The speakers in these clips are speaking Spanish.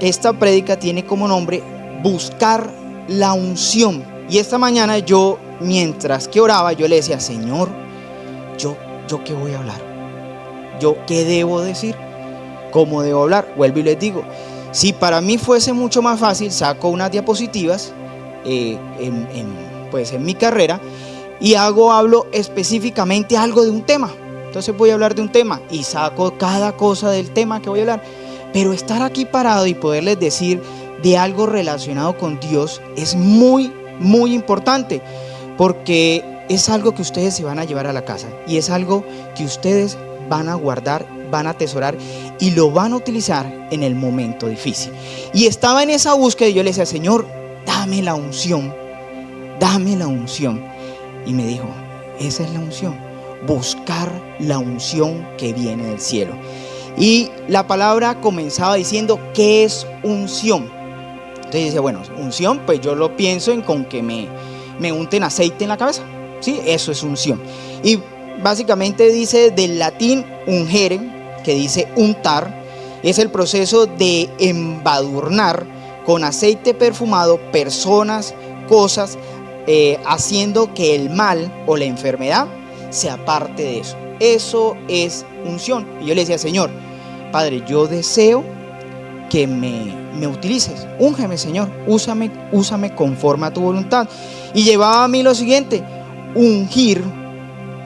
Esta prédica tiene como nombre Buscar la unción. Y esta mañana yo, mientras que oraba, yo le decía: Señor, ¿yo qué voy a hablar? ¿Yo qué debo decir? ¿Cómo debo hablar? Vuelvo y les digo, si para mí fuese mucho más fácil, saco unas diapositivas en mi carrera y hablo específicamente algo de un tema. Entonces voy a hablar de un tema y saco cada cosa del tema que voy a hablar. Pero estar aquí parado y poderles decir de algo relacionado con Dios es muy, muy importante, porque es algo que ustedes se van a llevar a la casa y es algo que ustedes van a guardar, van a atesorar y lo van a utilizar en el momento difícil. Y estaba en esa búsqueda y yo le decía: Señor, dame la unción, dame la unción. Y me dijo: esa es la unción, buscar la unción que viene del cielo. Y la palabra comenzaba diciendo: ¿qué es unción? Entonces dice: bueno, unción, pues yo lo pienso en con que me unten aceite en la cabeza, ¿sí? Eso es unción. Y básicamente dice del latín ungere, que dice untar. Es el proceso de embadurnar con aceite perfumado personas, cosas, haciendo que el mal o la enfermedad se aparte de eso. Eso es unción. Y yo le decía: Señor, Padre, yo deseo que me utilices. Úngeme, Señor, úsame conforme a tu voluntad. Y llevaba a mí lo siguiente: ungir,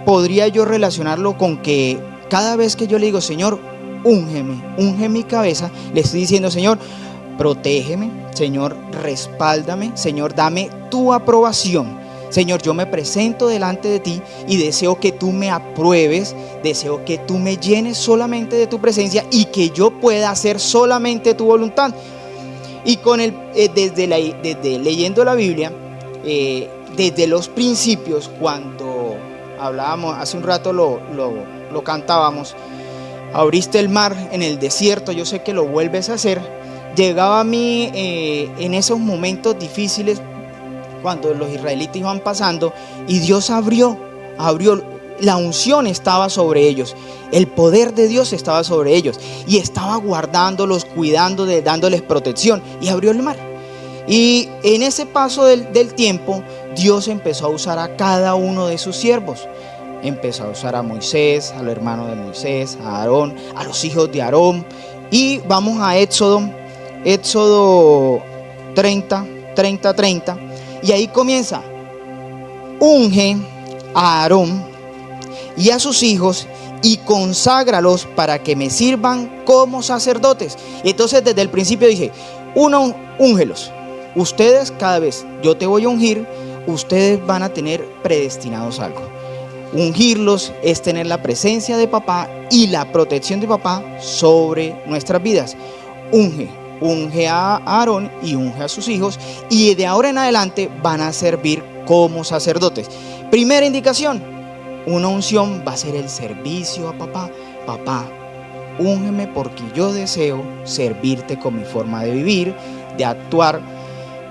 podría yo relacionarlo con que cada vez que yo le digo: Señor, úngeme, unge mi cabeza, le estoy diciendo: Señor, protégeme, Señor, respáldame, Señor, dame tu aprobación. Señor, yo me presento delante de ti y deseo que tú me apruebes, deseo que tú me llenes solamente de tu presencia y que yo pueda hacer solamente tu voluntad. Y con desde leyendo la Biblia, desde los principios, cuando hablábamos, hace un rato lo cantábamos: abriste el mar en el desierto, yo sé que lo vuelves a hacer. Llegaba a mí en esos momentos difíciles, cuando los israelitas iban pasando y Dios abrió, la unción estaba sobre ellos, el poder de Dios estaba sobre ellos y estaba guardándolos, cuidándoles, dándoles protección, y abrió el mar. Y en ese paso del tiempo, Dios empezó a usar a cada uno de sus siervos. Empezó a usar a Moisés, a los hermanos de Moisés, a Aarón, a los hijos de Aarón. Y vamos a Éxodo 30. Y ahí comienza: unge a Aarón y a sus hijos y conságralos para que me sirvan como sacerdotes. Y entonces desde el principio dice: uno, úngelos. Ustedes, cada vez yo te voy a ungir, ustedes van a tener predestinados algo. Ungirlos es tener la presencia de papá y la protección de papá sobre nuestras vidas. Unge a Aarón y unge a sus hijos, y de ahora en adelante van a servir como sacerdotes. Primera indicación: una unción va a ser el servicio a papá. Papá, úngeme porque yo deseo servirte con mi forma de vivir, de actuar.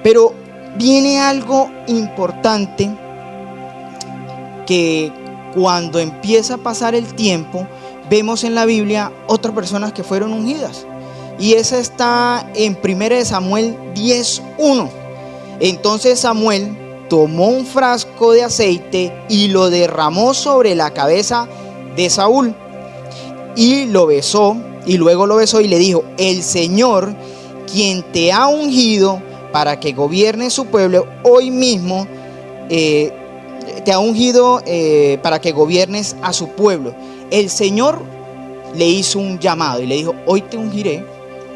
Pero viene algo importante, que cuando empieza a pasar el tiempo, vemos en la Biblia otras personas que fueron ungidas. Y esa está en 1 Samuel 10:1. Entonces Samuel tomó un frasco de aceite y lo derramó sobre la cabeza de Saúl y lo besó, y luego lo besó y le dijo: el Señor, quien te ha ungido para que gobiernes su pueblo, hoy mismo te ha ungido para que gobiernes a su pueblo. El Señor le hizo un llamado y le dijo: hoy te ungiré,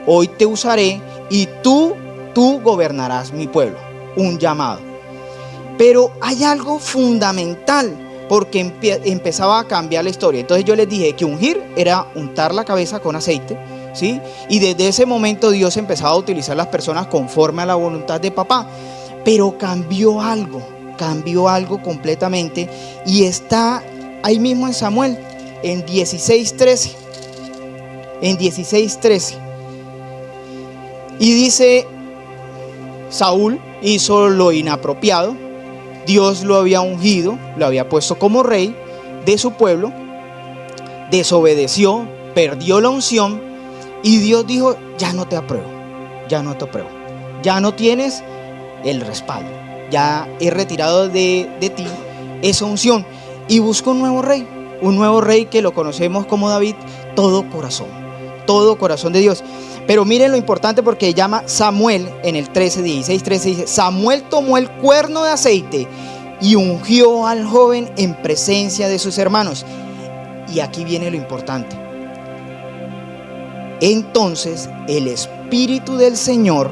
hoy te usaré y tú gobernarás mi pueblo. Un llamado. Pero hay algo fundamental, porque empezaba a cambiar la historia. Entonces yo les dije que ungir era untar la cabeza con aceite, ¿sí? Y desde ese momento Dios empezaba a utilizar las personas conforme a la voluntad de papá. Pero cambió algo completamente, y está ahí mismo en Samuel, en 16:13. En 16:13. Y dice: Saúl hizo lo inapropiado, Dios lo había ungido, lo había puesto como rey de su pueblo, desobedeció, perdió la unción, y Dios dijo: ya no te apruebo, ya no te apruebo, ya no tienes el respaldo, ya he retirado de ti esa unción y busco un nuevo rey que lo conocemos como David, todo corazón de Dios. Pero miren lo importante, porque llama Samuel en el 13 dice: Samuel tomó el cuerno de aceite y ungió al joven en presencia de sus hermanos. Y aquí viene lo importante. Entonces el Espíritu del Señor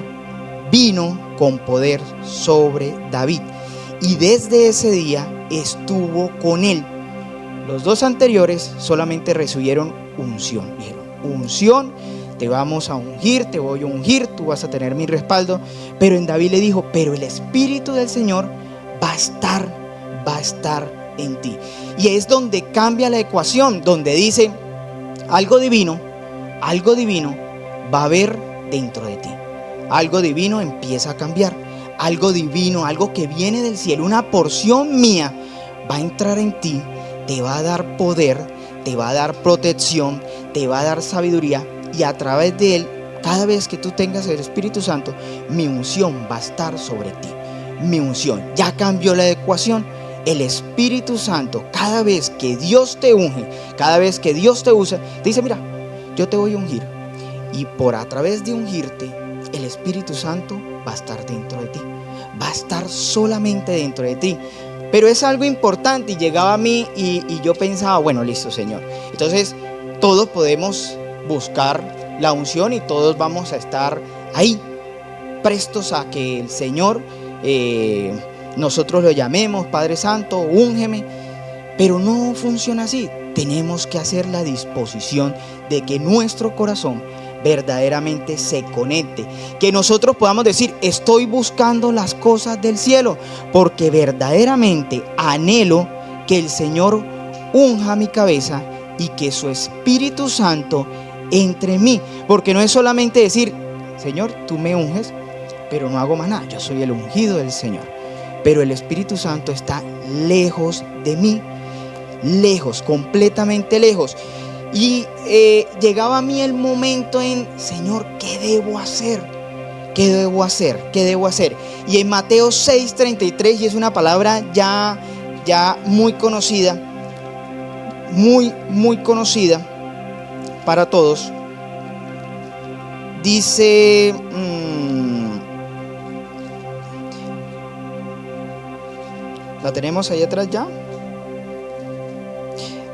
vino con poder sobre David, y desde ese día estuvo con él. Los dos anteriores solamente recibieron unción. Dijeron: unción, te vamos a ungir, te voy a ungir, tú vas a tener mi respaldo. Pero en David le dijo: pero el Espíritu del Señor va a estar en ti. Y es donde cambia la ecuación, donde dice: algo divino va a haber dentro de ti. Algo divino empieza a cambiar. Algo divino, algo que viene del cielo, una porción mía, va a entrar en ti, te va a dar poder, te va a dar protección, te va a dar sabiduría, y a través de él, cada vez que tú tengas el Espíritu Santo, mi unción va a estar sobre ti. Mi unción ya cambió la ecuación. El Espíritu Santo, cada vez que Dios te unge, cada vez que Dios te usa, te dice: mira, yo te voy a ungir, y a través de ungirte, el Espíritu Santo va a estar dentro de ti, va a estar solamente dentro de ti. Pero es algo importante, y llegaba a mí y yo pensaba: bueno, listo, Señor, entonces todos podemos buscar la unción y todos vamos a estar ahí, prestos a que el Señor, nosotros lo llamemos: Padre Santo, úngeme. Pero no funciona así. Tenemos que hacer la disposición de que nuestro corazón verdaderamente se conecte, que nosotros podamos decir: estoy buscando las cosas del cielo, porque verdaderamente anhelo que el Señor unja mi cabeza y que su Espíritu Santo entre en mí. Porque no es solamente decir: Señor, tú me unges, pero no hago más nada, yo soy el ungido del Señor, pero el Espíritu Santo está lejos de mí, lejos, completamente lejos. Y llegaba a mí el momento en: Señor, ¿qué debo hacer? ¿Qué debo hacer? ¿Qué debo hacer? Y en Mateo 6:33, y es una palabra ya muy conocida, muy conocida para todos, dice, ¿la tenemos ahí atrás ya?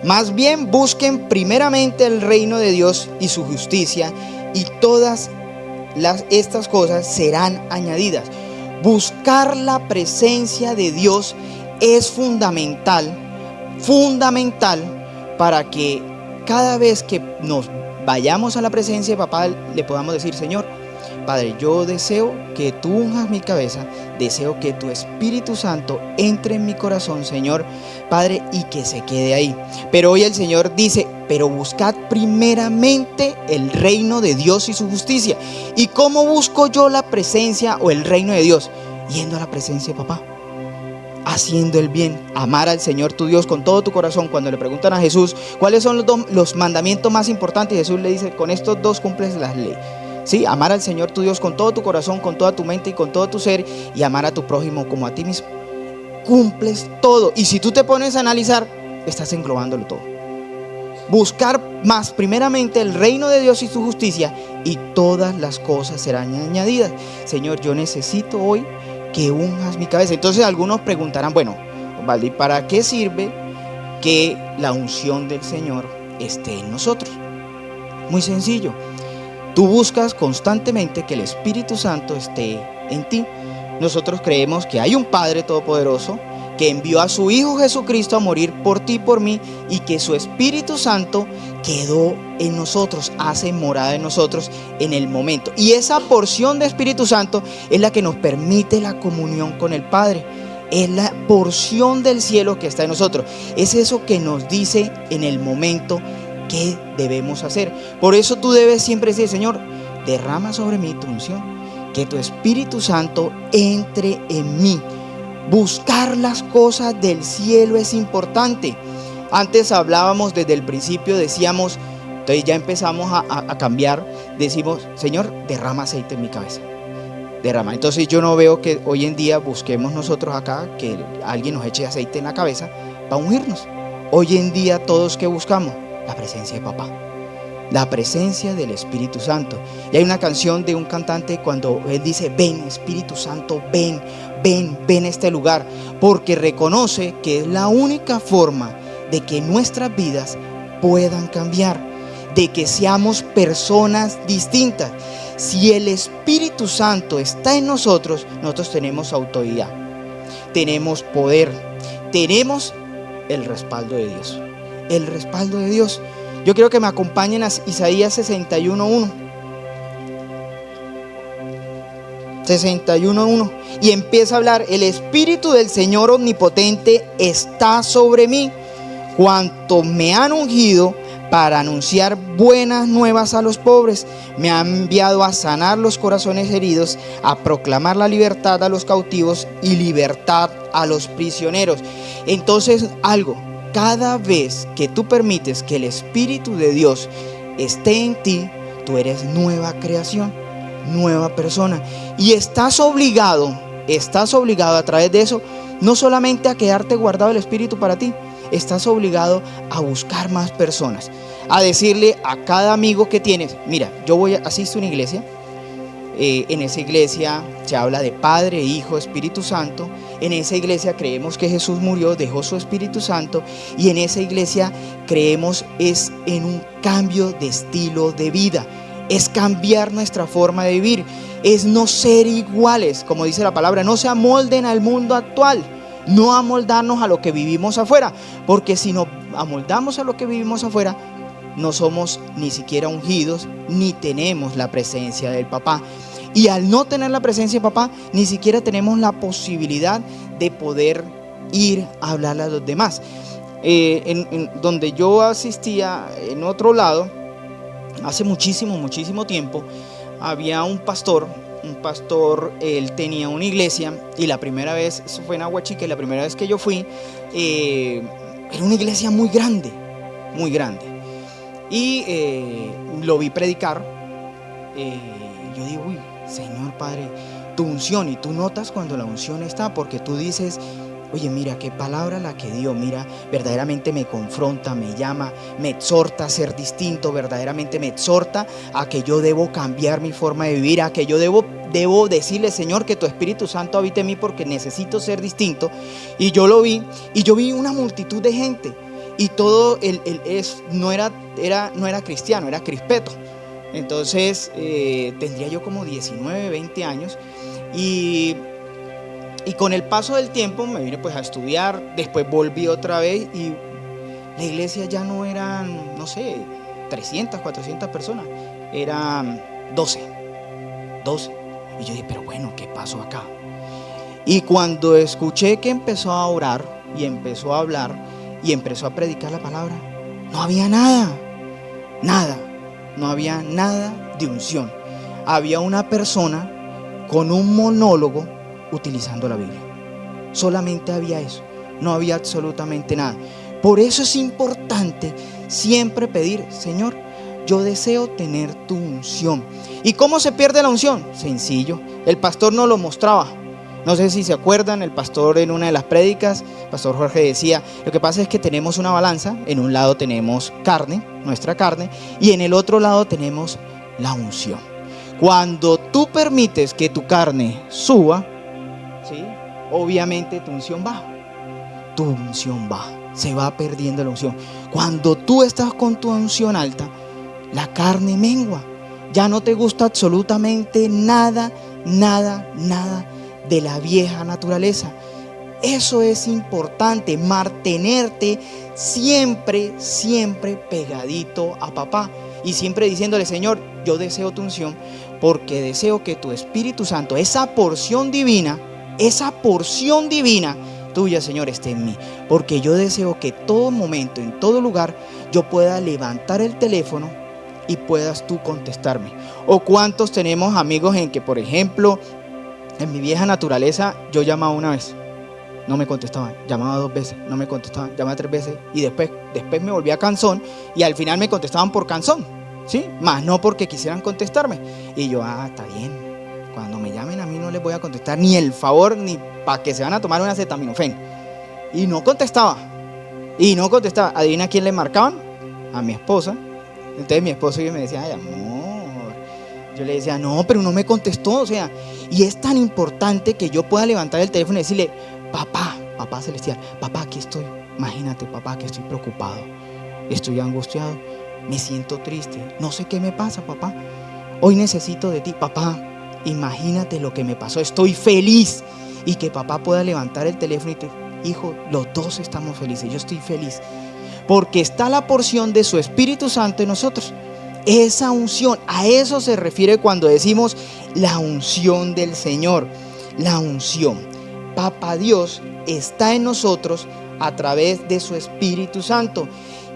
Más bien busquen primeramente el reino de Dios y su justicia, y todas estas cosas serán añadidas. Buscar la presencia de Dios es fundamental para que cada vez que nos vayamos a la presencia de papá le podamos decir: Señor, Padre, yo deseo que tú unjas mi cabeza, deseo que tu Espíritu Santo entre en mi corazón, Señor, Padre, y que se quede ahí. Pero hoy el Señor dice: pero buscad primeramente el reino de Dios y su justicia. ¿Y cómo busco yo la presencia o el reino de Dios? Yendo a la presencia de papá, haciendo el bien, amar al Señor tu Dios con todo tu corazón. Cuando le preguntan a Jesús cuáles son los mandamientos más importantes, Jesús le dice: con estos dos cumples la ley. Sí, amar al Señor tu Dios con todo tu corazón, con toda tu mente y con todo tu ser, y amar a tu prójimo como a ti mismo. Cumples todo. Y si tú te pones a analizar, estás englobándolo todo. Buscar más primeramente el reino de Dios y su justicia, y todas las cosas serán añadidas. Señor, yo necesito hoy que unjas mi cabeza. Entonces algunos preguntarán: bueno, ¿vale? ¿Para qué sirve que la unción del Señor esté en nosotros? Muy sencillo. Tú buscas constantemente que el Espíritu Santo esté en ti. Nosotros creemos que hay un Padre Todopoderoso que envió a su Hijo Jesucristo a morir por ti y por mí, y que su Espíritu Santo quedó en nosotros, hace morada en nosotros en el momento. Y esa porción de Espíritu Santo es la que nos permite la comunión con el Padre. Es la porción del cielo que está en nosotros. Es eso que nos dice en el momento qué debemos hacer. Por eso tú debes siempre decir: Señor, derrama sobre mí tu unción, que tu Espíritu Santo entre en mí. Buscar las cosas del cielo es importante. Antes hablábamos desde el principio, decíamos, entonces ya empezamos a cambiar decimos, Señor, derrama aceite en mi cabeza. Derrama. Entonces yo no veo que hoy en día busquemos nosotros acá que alguien nos eche aceite en la cabeza para ungirnos. Hoy en día todos que buscamos la presencia de papá, la presencia del Espíritu Santo. Y hay una canción de un cantante cuando él dice, ven Espíritu Santo, ven, ven, ven a este lugar, porque reconoce que es la única forma de que nuestras vidas puedan cambiar, de que seamos personas distintas. Si el Espíritu Santo está en nosotros, nosotros tenemos autoridad, tenemos poder, tenemos el respaldo de Dios. El respaldo de Dios. Yo quiero que me acompañen a Isaías 61:1. 61:1. Y empieza a hablar: el Espíritu del Señor Omnipotente está sobre mí, cuanto me han ungido para anunciar buenas nuevas a los pobres. Me ha enviado a sanar los corazones heridos, a proclamar la libertad a los cautivos y libertad a los prisioneros. Entonces, cada vez que tú permites que el Espíritu de Dios esté en ti, tú eres nueva creación, nueva persona. Y estás obligado a través de eso, no solamente a quedarte guardado el Espíritu para ti, estás obligado a buscar más personas, a decirle a cada amigo que tienes, mira, asisto a una iglesia, en esa iglesia se habla de Padre, Hijo, Espíritu Santo. En esa iglesia creemos que Jesús murió, dejó su Espíritu Santo, y en esa iglesia creemos es en un cambio de estilo de vida, es cambiar nuestra forma de vivir, es no ser iguales, como dice la palabra, no se amolden al mundo actual, no amoldarnos a lo que vivimos afuera, porque si nos amoldamos a lo que vivimos afuera, no somos ni siquiera ungidos, ni tenemos la presencia del papá. Y al no tener la presencia de papá, ni siquiera tenemos la posibilidad de poder ir a hablarle a los demás. Donde yo asistía, en otro lado, hace muchísimo tiempo, había un pastor, él tenía una iglesia, y la primera vez, eso fue en Aguachique, la primera vez que yo fui, era una iglesia muy grande, y lo vi predicar. Yo digo, uy, Señor Padre, tu unción, y tú notas cuando la unción está, porque tú dices, oye, mira qué palabra la que dio, mira, verdaderamente me confronta, me llama, me exhorta a ser distinto, verdaderamente me exhorta a que yo debo cambiar mi forma de vivir, a que yo debo decirle, Señor, que tu Espíritu Santo habite en mí porque necesito ser distinto. Y yo lo vi, y yo vi una multitud de gente, y todo no era cristiano, era crispeto. Entonces tendría yo como 19, 20 años, y con el paso del tiempo me vine pues a estudiar. Después volví otra vez, y la iglesia ya no eran, no sé, 300, 400 personas, eran 12. Y yo dije, pero bueno, ¿qué pasó acá? Y cuando escuché que empezó a orar y empezó a hablar y empezó a predicar la palabra, no había nada, no había nada de unción. Había una persona con un monólogo utilizando la Biblia. Solamente había eso, no había absolutamente nada. Por eso es importante siempre pedir, Señor, yo deseo tener tu unción. ¿Y cómo se pierde la unción? Sencillo, el pastor nos lo mostraba. No sé si se acuerdan, el pastor en una de las prédicas, el pastor Jorge decía, lo que pasa es que tenemos una balanza, en un lado tenemos carne, nuestra carne, y en el otro lado tenemos la unción. Cuando tú permites que tu carne suba, ¿sí?, obviamente tu unción baja, se va perdiendo la unción. Cuando tú estás con tu unción alta, la carne mengua, ya no te gusta absolutamente nada de la vieja naturaleza. Eso es importante, mantenerte siempre pegadito a papá, y siempre diciéndole, Señor, yo deseo tu unción, porque deseo que tu Espíritu Santo, esa porción divina tuya, Señor, esté en mí, porque yo deseo que todo momento, en todo lugar, yo pueda levantar el teléfono y puedas tú contestarme. O cuántos tenemos amigos en que, por ejemplo, en mi vieja naturaleza, yo llamaba una vez, no me contestaban, llamaba 2 veces, no me contestaban, llamaba 3 veces, y después me volvía cansón, y al final me contestaban por cansón. ¿sí? Más no porque quisieran contestarme. Y yo, está bien. Cuando me llamen a mí no les voy a contestar ni el favor ni para que se van a tomar un acetaminofén. Y no contestaba. Adivina a quién le marcaban. A mi esposa. Entonces mi esposo me decía, ay, amor. Yo le decía, no, pero no me contestó. O sea, y es tan importante que yo pueda levantar el teléfono y decirle, papá celestial, papá, aquí estoy. Imagínate, papá, que estoy preocupado, estoy angustiado, me siento triste, no sé qué me pasa, papá. Hoy necesito de ti, papá. Imagínate lo que me pasó, estoy feliz. Y que papá pueda levantar el teléfono y te, hijo, los dos estamos felices, yo estoy feliz. Porque está la porción de su Espíritu Santo en nosotros. Esa unción, a eso se refiere cuando decimos la unción del Señor. La unción. Papá Dios está en nosotros a través de su Espíritu Santo.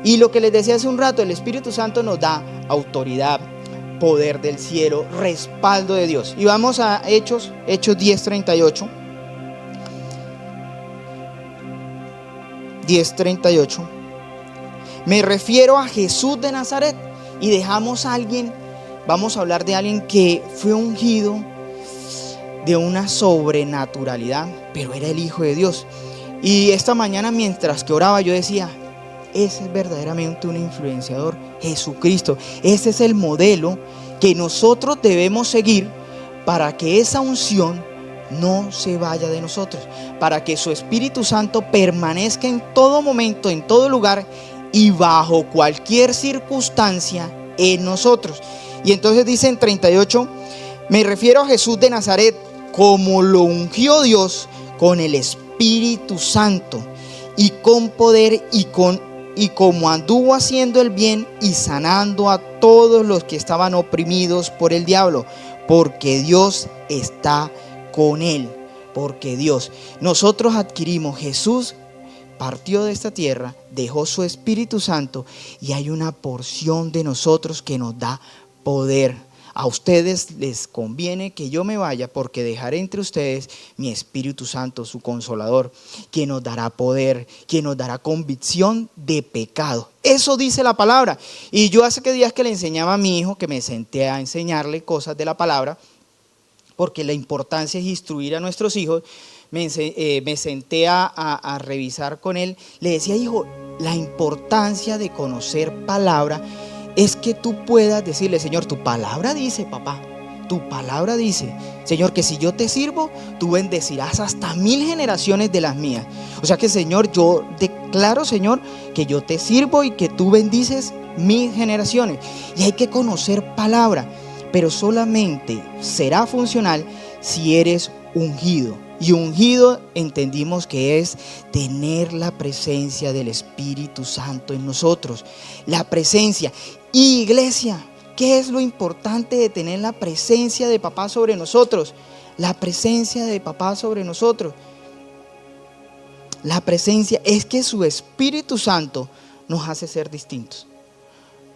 Y lo que les decía hace un rato, el Espíritu Santo nos da autoridad, poder del cielo, respaldo de Dios. Y vamos a Hechos 10:38. 10:38. Me refiero a Jesús de Nazaret. Y dejamos a alguien, vamos a hablar de alguien que fue ungido de una sobrenaturalidad, pero era el Hijo de Dios. Y esta mañana mientras que oraba yo decía, ese es verdaderamente un influenciador, Jesucristo. Ese es el modelo que nosotros debemos seguir para que esa unción no se vaya de nosotros, para que su Espíritu Santo permanezca en todo momento, en todo lugar y bajo cualquier circunstancia en nosotros. Y entonces dice en 38, me refiero a Jesús de Nazaret, como lo ungió Dios con el Espíritu Santo y con poder y como anduvo haciendo el bien y sanando a todos los que estaban oprimidos por el diablo, porque Dios está con él. Porque nosotros adquirimos, Jesús partió de esta tierra, dejó su Espíritu Santo y hay una porción de nosotros que nos da poder. A ustedes les conviene que yo me vaya porque dejaré entre ustedes mi Espíritu Santo, su Consolador, quien nos dará poder, quien nos dará convicción de pecado. Eso dice la palabra. Y yo hace días que le enseñaba a mi hijo, que me senté a enseñarle cosas de la palabra, porque la importancia es instruir a nuestros hijos. Me senté a revisar con él. Le decía, hijo, la importancia de conocer palabra es que tú puedas decirle, Señor, tu palabra dice, papá, tu palabra dice, Señor, que si yo te sirvo, tú bendecirás hasta 1000 generaciones de las mías. O sea que, Señor, yo declaro, Señor, que yo te sirvo y que tú bendices 1000 generaciones. Y hay que conocer palabra, pero solamente será funcional si eres ungido. Y ungido entendimos que es tener la presencia del Espíritu Santo en nosotros. La presencia. Y iglesia, ¿qué es lo importante de tener la presencia de papá sobre nosotros? La presencia de papá sobre nosotros. La presencia es que su Espíritu Santo nos hace ser distintos.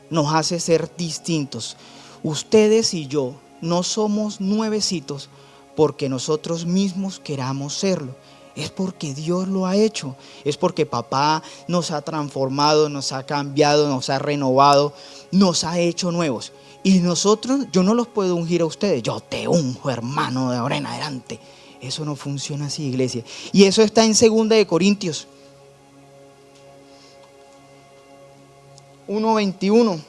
Nos hace ser distintos. Ustedes y yo no somos nuevecitos porque nosotros mismos queramos serlo. Es porque Dios lo ha hecho. Es porque papá nos ha transformado, nos ha cambiado, nos ha renovado, nos ha hecho nuevos. Y nosotros, yo no los puedo ungir a ustedes. Yo te unjo, hermano, de ahora en adelante. Eso no funciona así, iglesia. Y eso está en 2 Corintios 1:21.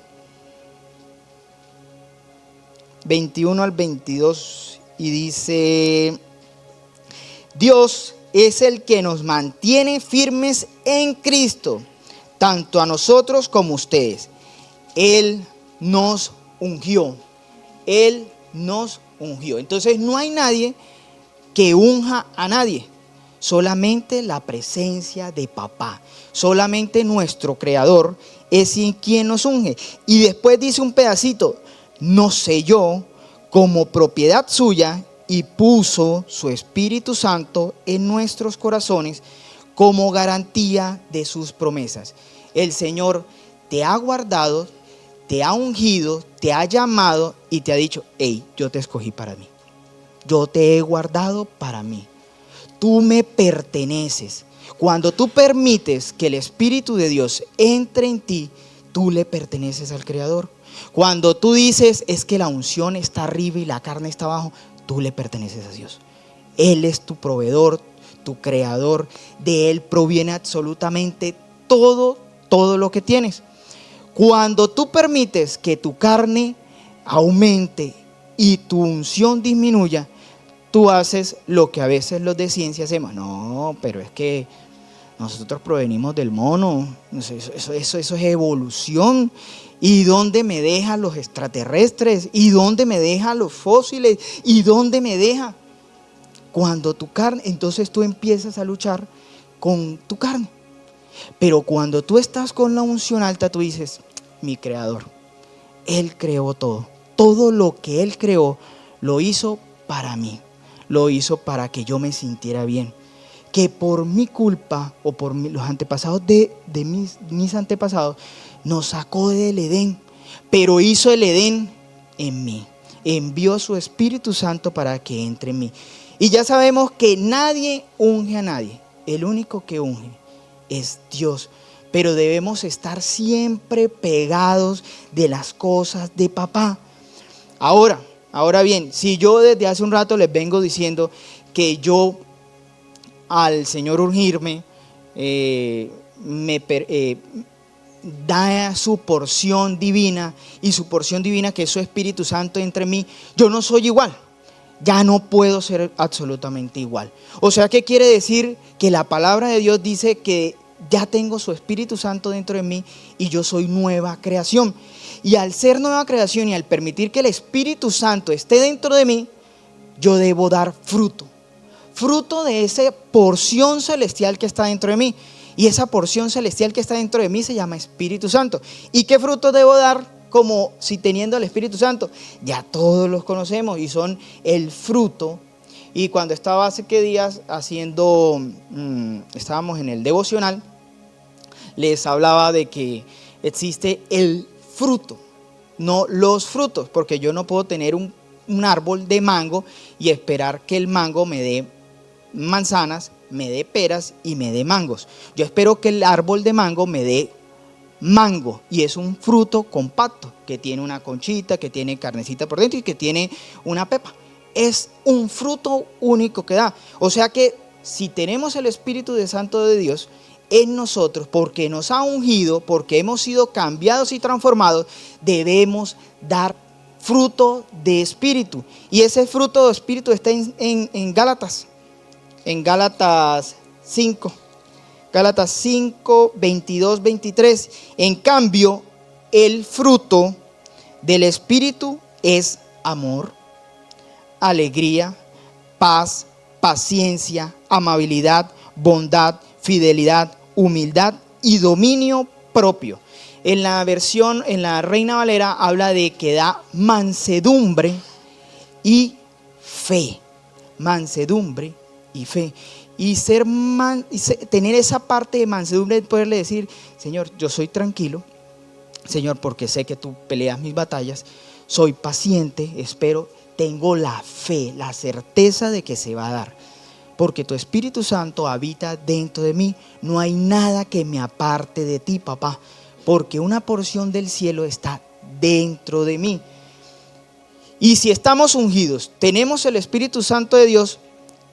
21 al 22. Y dice, Dios es el que nos mantiene firmes en Cristo, tanto a nosotros como a ustedes. Él nos ungió. Él nos ungió. Entonces no hay nadie que unja a nadie. Solamente la presencia de papá. Solamente nuestro Creador es quien nos unge. Y después dice un pedacito, nos selló como propiedad suya y puso su Espíritu Santo en nuestros corazones como garantía de sus promesas. El Señor te ha guardado, te ha ungido, te ha llamado y te ha dicho, hey, yo te escogí para mí. Yo te he guardado para mí. Tú me perteneces. Cuando tú permites que el Espíritu de Dios entre en ti, tú le perteneces al Creador. Cuando tú dices es que la unción está arriba y la carne está abajo, tú le perteneces a Dios. Él es tu proveedor, tu creador. De Él proviene absolutamente todo lo que tienes. Cuando tú permites que tu carne aumente y tu unción disminuya, tú haces lo que a veces los de ciencia hacemos. No, pero es que nosotros provenimos del mono. Eso es evolución. ¿Y dónde me dejan los extraterrestres? ¿Y dónde me dejan los fósiles? ¿Y dónde me deja? Cuando tu carne, entonces tú empiezas a luchar con tu carne. Pero cuando tú estás con la unción alta, tú dices, mi creador, Él creó todo. Todo lo que Él creó, lo hizo para mí. Lo hizo para que yo me sintiera bien. Que por mi culpa o por los antepasados de mis antepasados, nos sacó del Edén. Pero hizo el Edén en mí. Envió su Espíritu Santo para que entre en mí. Y ya sabemos que nadie unge a nadie. El único que unge es Dios. Pero debemos estar siempre pegados de las cosas de papá. Ahora bien, si yo desde hace un rato les vengo diciendo que yo al Señor ungirme da su porción divina, y su porción divina que es su Espíritu Santo entre mí, yo no soy igual. Ya no puedo ser absolutamente igual. O sea, ¿qué quiere decir? Que la palabra de Dios dice que ya tengo su Espíritu Santo dentro de mí y yo soy nueva creación. Y al ser nueva creación y al permitir que el Espíritu Santo esté dentro de mí, yo debo dar fruto. Fruto de esa porción celestial que está dentro de mí. Y esa porción celestial que está dentro de mí se llama Espíritu Santo. ¿Y qué frutos debo dar? Como si teniendo el Espíritu Santo, ya todos los conocemos y son el fruto. Y cuando estaba hace qué días estábamos en el devocional, les hablaba de que existe el fruto, no los frutos, porque yo no puedo tener un árbol de mango y esperar que el mango me dé manzanas, me dé peras y me dé mangos. Yo espero que el árbol de mango me dé mango, y es un fruto compacto que tiene una conchita, que tiene carnecita por dentro y que tiene una pepa. Es un fruto único que da. O sea que si tenemos el Espíritu Santo de Dios en nosotros, porque nos ha ungido, porque hemos sido cambiados y transformados, debemos dar fruto de Espíritu. Y ese fruto de Espíritu está en Gálatas 5. Gálatas 5, 22, 23. En cambio, el fruto del Espíritu es amor, alegría, paz, paciencia, amabilidad, bondad, fidelidad, humildad y dominio propio. En la Reina Valera habla de que da mansedumbre y fe. Mansedumbre y fe. Y tener esa parte de mansedumbre, de poderle decir, Señor, yo soy tranquilo, Señor, porque sé que tú peleas mis batallas, soy paciente, espero, tengo la fe, la certeza de que se va a dar, porque tu Espíritu Santo habita dentro de mí. No hay nada que me aparte de ti, papá, porque una porción del cielo está dentro de mí. Y si estamos ungidos, tenemos el Espíritu Santo de Dios,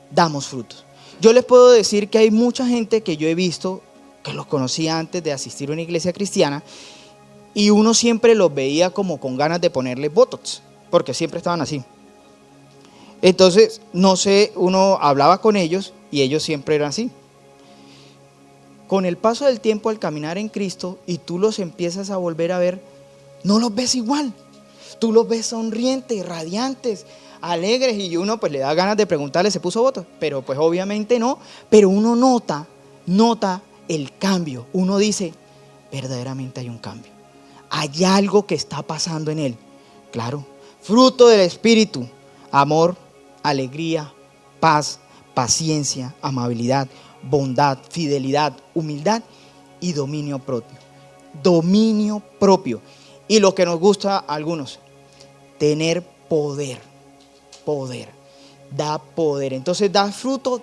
damos frutos. Yo les puedo decir que hay mucha gente que yo he visto, que los conocía antes de asistir a una iglesia cristiana, y uno siempre los veía como con ganas de ponerle botox, porque siempre estaban así. Entonces, no sé, uno hablaba con ellos y ellos siempre eran así. Con el paso del tiempo, al caminar en Cristo, y tú los empiezas a volver a ver, no los ves igual. Tú los ves sonrientes, radiantes, alegres, y uno pues le da ganas de preguntarle, ¿se puso botox? Pero pues obviamente no. Pero uno nota el cambio. Uno dice, verdaderamente hay un cambio. Hay algo que está pasando en él. Claro, fruto del Espíritu: amor, alegría, paz, paciencia, amabilidad, bondad, fidelidad, humildad y dominio propio. Dominio propio. Y lo que nos gusta a algunos, tener poder. Poder. Da poder. Entonces, da fruto,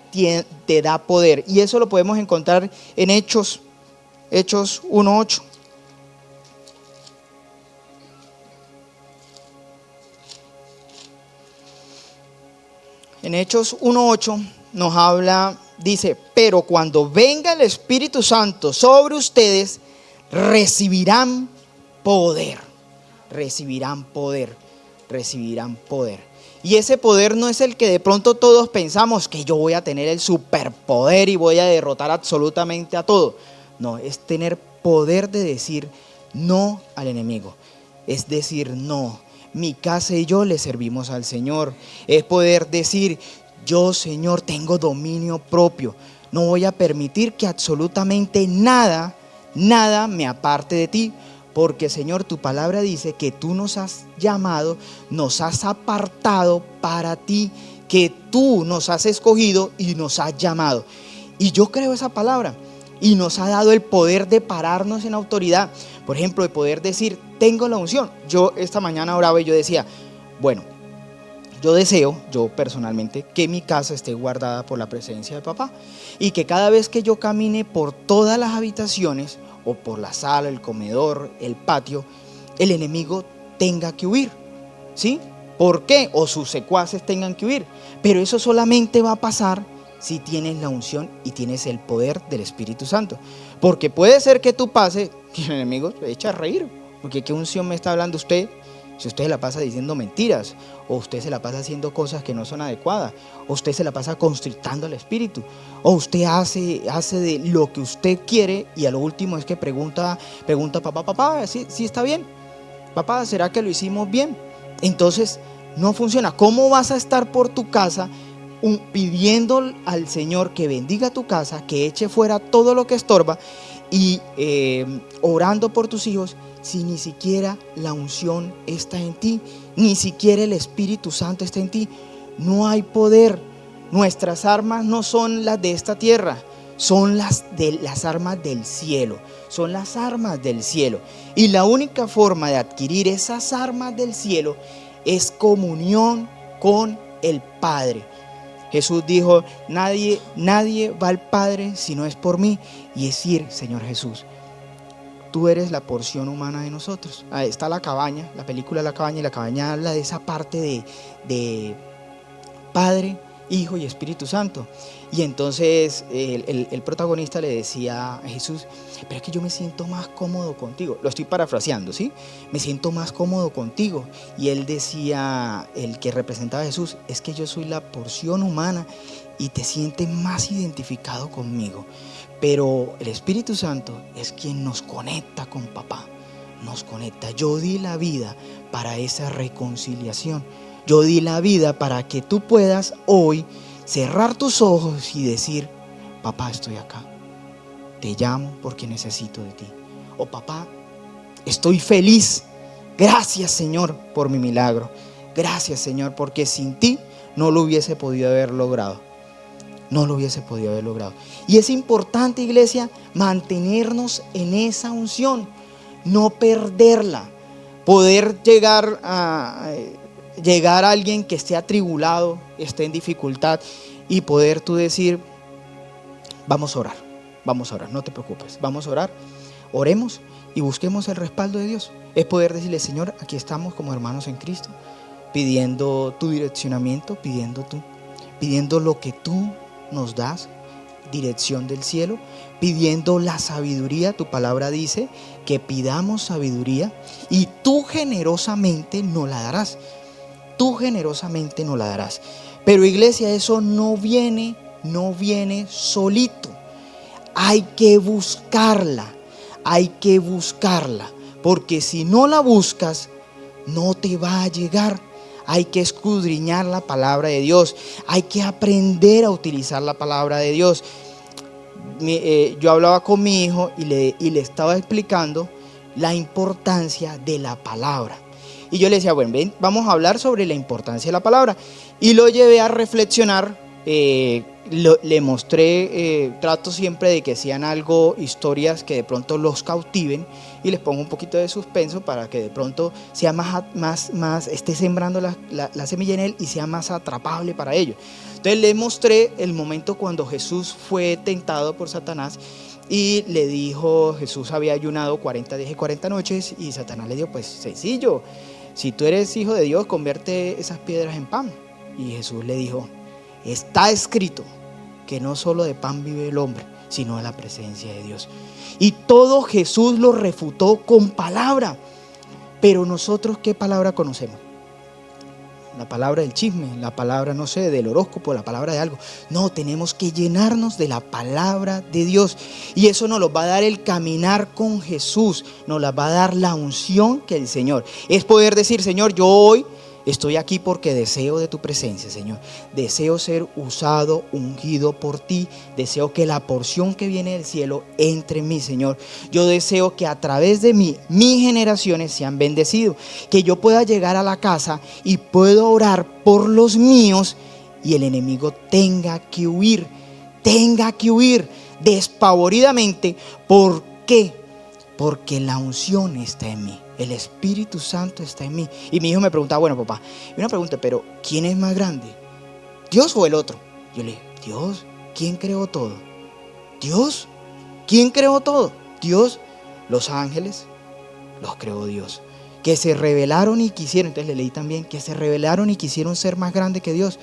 te da poder. Y eso lo podemos encontrar en Hechos 1:8. En Hechos 1:8 nos habla, dice, pero cuando venga el Espíritu Santo sobre ustedes, recibirán poder, recibirán poder, recibirán poder. Y ese poder no es el que de pronto todos pensamos que yo voy a tener el superpoder y voy a derrotar absolutamente a todo. No, es tener poder de decir no al enemigo. Es decir, no, mi casa y yo le servimos al Señor. Es poder decir, yo, Señor, tengo dominio propio. No voy a permitir que absolutamente nada me aparte de ti. Porque, Señor, tu palabra dice que tú nos has llamado, nos has apartado para ti, que tú nos has escogido y nos has llamado. Y yo creo esa palabra. Y nos ha dado el poder de pararnos en autoridad. Por ejemplo, de poder decir, tengo la unción. Yo esta mañana oraba y yo decía, bueno, yo deseo, yo personalmente, que mi casa esté guardada por la presencia de papá. Y que cada vez que yo camine por todas las habitaciones, o por la sala, el comedor, el patio, el enemigo tenga que huir, ¿sí? ¿Por qué? O sus secuaces tengan que huir. Pero eso solamente va a pasar si tienes la unción y tienes el poder del Espíritu Santo. Porque puede ser que tú pases y el enemigo se echa a reír. Porque ¿qué unción me está hablando usted? Si usted se la pasa diciendo mentiras, o usted se la pasa haciendo cosas que no son adecuadas, o usted se la pasa constrictando al espíritu, o usted hace de lo que usted quiere y a lo último es que pregunta papá, ¿sí está bien? Papá, ¿será que lo hicimos bien? Entonces no funciona. ¿Cómo vas a estar por tu casa pidiendo al Señor que bendiga tu casa, que eche fuera todo lo que estorba y orando por tus hijos, si ni siquiera la unción está en ti, ni siquiera el Espíritu Santo está en ti? No hay poder. Nuestras armas no son las de esta tierra, son las armas del cielo, son las armas del cielo. Y la única forma de adquirir esas armas del cielo es comunión con el Padre. Jesús dijo, nadie va al Padre si no es por mí. Y decir, Señor Jesús, tú eres la porción humana de nosotros. Ahí está la cabaña, la película La Cabaña, y la cabaña habla de esa parte de Padre, Hijo y Espíritu Santo. Y entonces el protagonista le decía a Jesús, pero es que yo me siento más cómodo contigo. Lo estoy parafraseando, ¿sí? Me siento más cómodo contigo. Y él decía, el que representaba a Jesús, es que yo soy la porción humana y te sientes más identificado conmigo. Pero el Espíritu Santo es quien nos conecta con papá, nos conecta. Yo di la vida para esa reconciliación. Yo di la vida para que tú puedas hoy cerrar tus ojos y decir, papá, estoy acá. Te llamo porque necesito de ti. O papá, estoy feliz. Gracias, Señor, por mi milagro. Gracias, Señor, porque sin ti no lo hubiese podido haber logrado. No lo hubiese podido haber logrado. Y es importante, iglesia, mantenernos en esa unción, no perderla. Poder llegar a alguien que esté atribulado, esté en dificultad, y poder tú decir, vamos a orar, no te preocupes, vamos a orar, oremos y busquemos el respaldo de Dios. Es poder decirle, Señor, aquí estamos como hermanos en Cristo, pidiendo tu direccionamiento, pidiendo lo que tú nos das, dirección del cielo, pidiendo la sabiduría. Tu palabra dice que pidamos sabiduría y tú generosamente nos la darás. Tú generosamente nos la darás. Pero, iglesia, eso no viene solito. Hay que buscarla, porque si no la buscas, no te va a llegar. Hay que escudriñar la palabra de Dios. Hay que aprender a utilizar la palabra de Dios. Yo hablaba con mi hijo y le estaba explicando la importancia de la palabra. Y yo le decía, bueno, ven, vamos a hablar sobre la importancia de la palabra. Y lo llevé a reflexionar. Le mostré, trato siempre de que sean algo, historias que de pronto los cautiven, y les pongo un poquito de suspenso para que de pronto sea más esté sembrando la semilla en él y sea más atrapable para ellos. Entonces le mostré el momento cuando Jesús fue tentado por Satanás y le dijo, Jesús había ayunado 40 días y 40 noches y Satanás le dijo, pues sencillo, si tú eres hijo de Dios, convierte esas piedras en pan. Y Jesús le dijo, Está escrito que no solo de pan vive el hombre, sino de la presencia de Dios. Y todo Jesús lo refutó con palabra. Pero nosotros, ¿qué palabra conocemos? La palabra del chisme, la palabra, no sé, del horóscopo, la palabra de algo. No, tenemos que llenarnos de la palabra de Dios. Y eso nos lo va a dar el caminar con Jesús. Nos la va a dar la unción que el Señor. Es poder decir, Señor, yo hoy estoy aquí porque deseo de tu presencia, Señor. Deseo ser usado, ungido por ti. Deseo que la porción que viene del cielo entre en mí, Señor. Yo deseo que a través de mí, mis generaciones sean bendecidos. Que yo pueda llegar a la casa y puedo orar por los míos y el enemigo tenga que huir despavoridamente. ¿Por qué? Porque la unción está en mí. El Espíritu Santo está en mí. Y mi hijo me preguntaba, bueno, papá, y una pregunta, pero ¿quién es más grande? ¿Dios o el otro? Yo le dije, Dios. ¿Quién creó todo? Dios. ¿Quién creó todo? Dios. Los ángeles los creó Dios. Que se rebelaron y quisieron, entonces le leí también, que se rebelaron y quisieron ser más grandes que Dios.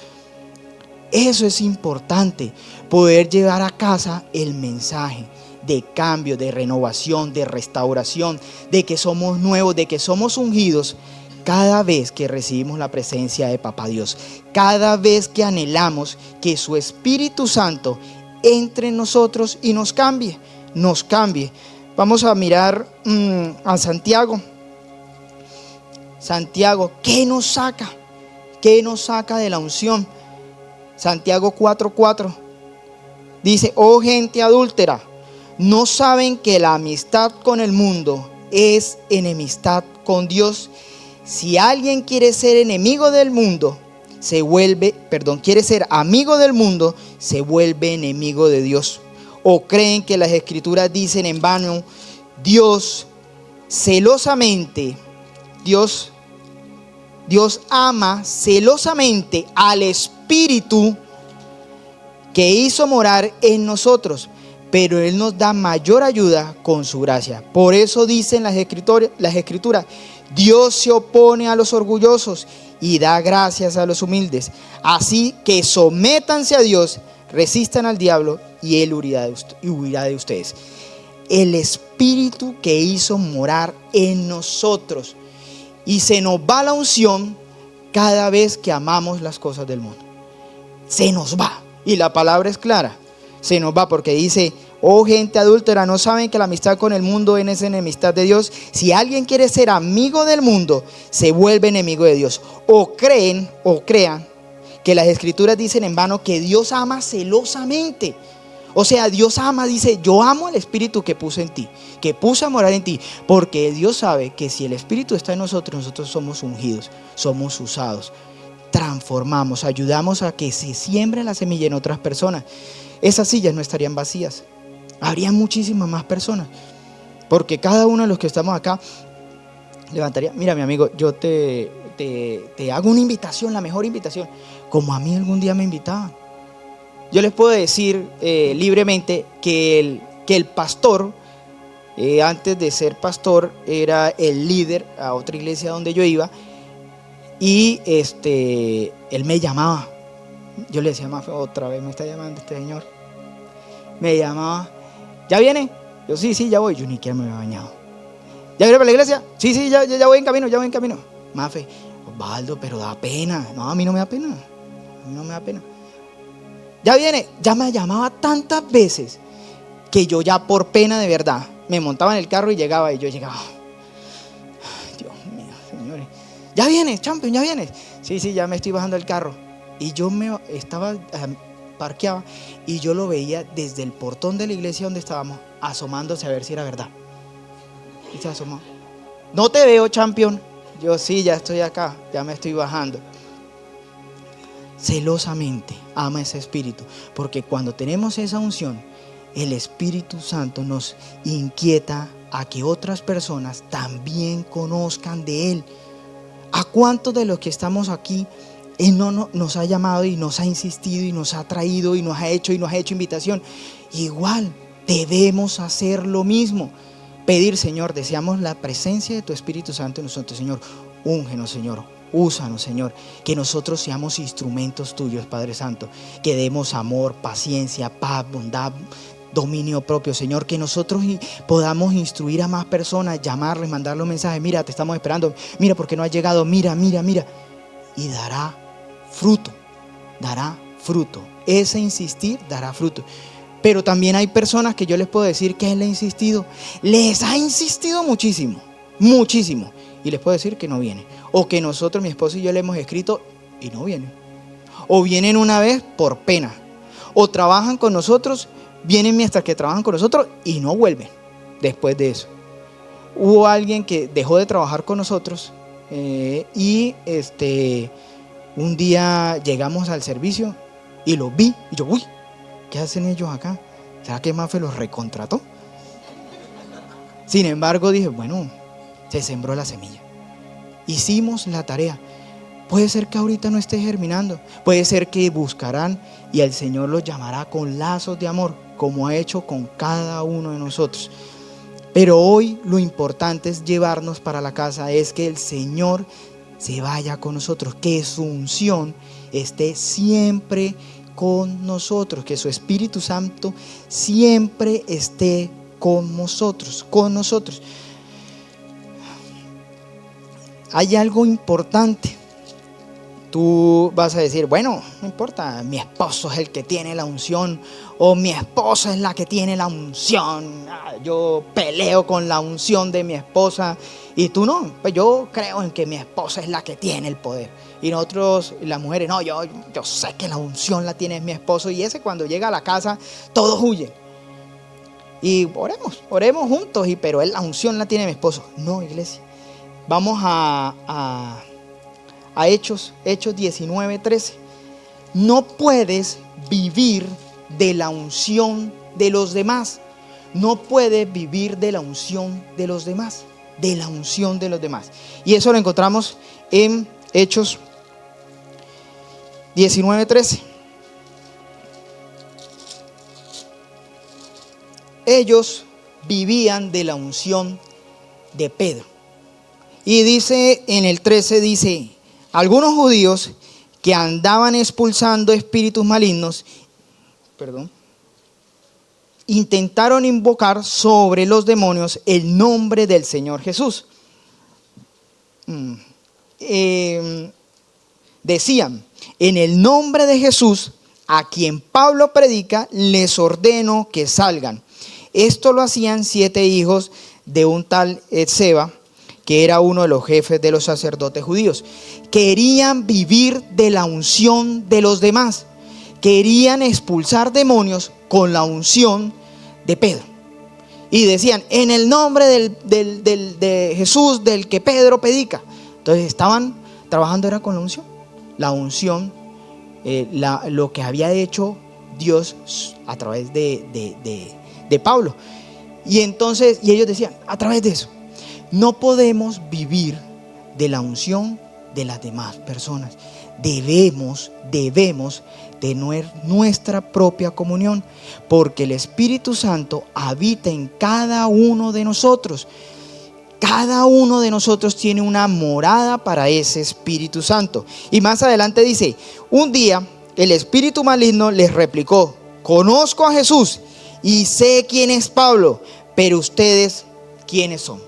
Eso es importante, poder llevar a casa el mensaje de cambio, de renovación, de restauración, de que somos nuevos, de que somos ungidos cada vez que recibimos la presencia de Papá Dios, cada vez que anhelamos que su Espíritu Santo entre en nosotros y nos cambie. Vamos a mirar a Santiago. Santiago, ¿qué nos saca? ¿Qué nos saca de la unción? Santiago 4:4 dice, oh gente adúltera, ¿no saben que la amistad con el mundo es enemistad con Dios? Si alguien quiere ser enemigo del mundo, quiere ser amigo del mundo, se vuelve enemigo de Dios. ¿O creen que las escrituras dicen en vano, Dios ama celosamente al Espíritu que hizo morar en nosotros, pero Él nos da mayor ayuda con su gracia? Por eso dicen las escrituras, Dios se opone a los orgullosos y da gracias a los humildes. Así que sométanse a Dios, resistan al diablo y Él huirá de ustedes. El Espíritu que hizo morar en nosotros. Y se nos va la unción cada vez que amamos las cosas del mundo. Se nos va. Y la palabra es clara. Se nos va porque dice, oh gente adúltera, ¿no saben que la amistad con el mundo es enemistad de Dios? Si alguien quiere ser amigo del mundo, se vuelve enemigo de Dios. O crean que las escrituras dicen en vano que Dios ama celosamente. O sea, Dios ama, dice, yo amo el Espíritu que puse en ti, que puse a morar en ti, porque Dios sabe que si el Espíritu está en nosotros, nosotros somos ungidos, somos usados, transformamos, ayudamos a que se siembre la semilla en otras personas. Esas sillas no estarían vacías, habría muchísimas más personas, porque cada uno de los que estamos acá levantaría. Mira, mi amigo, yo te hago una invitación, la mejor invitación, como a mí algún día me invitaban. Yo les puedo decir libremente que el pastor, antes de ser pastor, era el líder a otra iglesia donde yo iba. Y él me llamaba. Yo le decía, otra vez me está llamando este señor. Me llamaba, ¿ya viene? Yo, sí, ya voy. Yo ni siquiera me había bañado. ¿Ya viene para la iglesia? Sí, ya voy en camino, Mafe, Osvaldo, pero da pena. No, a mí no me da pena. Ya viene, ya me llamaba tantas veces que yo ya por pena de verdad me montaba en el carro y yo llegaba. Ay, Dios mío, señores. Ya vienes, champion, ya vienes. Sí, ya me estoy bajando del carro. Y yo me estaba parqueaba y yo lo veía desde el portón de la iglesia donde estábamos, asomándose a ver si era verdad. Y se asomó. No te veo, champion. Yo, sí, ya estoy acá, ya me estoy bajando. Celosamente ama ese Espíritu, porque cuando tenemos esa unción, el Espíritu Santo nos inquieta a que otras personas también conozcan de Él. ¿A cuántos de los que estamos aquí Él no nos ha llamado y nos ha insistido y nos ha traído y nos ha hecho invitación? Igual debemos hacer lo mismo. Pedir, Señor, deseamos la presencia de tu Espíritu Santo en nosotros. Señor, úngenos, Señor, úsanos, Señor, que nosotros seamos instrumentos tuyos, Padre Santo, que demos amor, paciencia, paz, bondad, dominio propio, Señor, que nosotros podamos instruir a más personas, llamarles, mandarles un mensaje: mira, te estamos esperando, mira, ¿por qué no has llegado? Mira, y dará fruto, ese insistir dará fruto. Pero también hay personas que yo les puedo decir que él les ha insistido muchísimo, y les puedo decir que no viene, o que nosotros, mi esposo y yo, le hemos escrito y no vienen, o vienen una vez por pena, o trabajan con nosotros, vienen mientras que trabajan con nosotros y no vuelven después de eso. Hubo alguien que dejó de trabajar con nosotros y un día llegamos al servicio y los vi y yo, uy, ¿qué hacen ellos acá? ¿Será que Mafe los recontrató? Sin embargo dije, bueno, se sembró la semilla, hicimos la tarea. Puede ser que ahorita no esté germinando, puede ser que buscarán y el Señor los llamará con lazos de amor, como ha hecho con cada uno de nosotros. Pero hoy lo importante es llevarnos para la casa, es que el Señor se vaya con nosotros, que su unción esté siempre con nosotros, que su Espíritu Santo siempre esté con nosotros. Hay algo importante. Tú vas a decir, bueno, no importa, mi esposo es el que tiene la unción, o mi esposa es la que tiene la unción, yo peleo con la unción de mi esposa y tú no. Pues yo creo en que mi esposa es la que tiene el poder. Y nosotros, las mujeres, no, yo sé que la unción la tiene mi esposo, y ese cuando llega a la casa todos huyen. Y oremos juntos, pero la unción la tiene mi esposo. No, iglesia, vamos a Hechos 19:13. No puedes vivir de la unción de los demás. No puedes vivir de la unción de los demás. Y eso lo encontramos en Hechos 19:13. Ellos vivían de la unción de Pedro. Y dice en el 13, dice: algunos judíos que andaban expulsando espíritus malignos, intentaron invocar sobre los demonios el nombre del Señor Jesús. Decían: en el nombre de Jesús, a quien Pablo predica, les ordeno que salgan. Esto lo hacían 7 hijos de un tal Seba, que era uno de los jefes de los sacerdotes judíos. Querían vivir de la unción de los demás. Querían expulsar demonios con la unción de Pedro. Y decían: en el nombre de Jesús, del que Pedro predica. Entonces estaban trabajando era con la unción. La unción, lo que había hecho Dios a través de Pablo. Y entonces, y ellos decían, a través de eso, no podemos vivir de la unción de las demás personas. Debemos tener nuestra propia comunión, porque el Espíritu Santo habita en cada uno de nosotros. Cada uno de nosotros tiene una morada para ese Espíritu Santo. Y más adelante dice: un día el espíritu maligno les replicó: conozco a Jesús y sé quién es Pablo, pero ustedes, ¿quiénes son?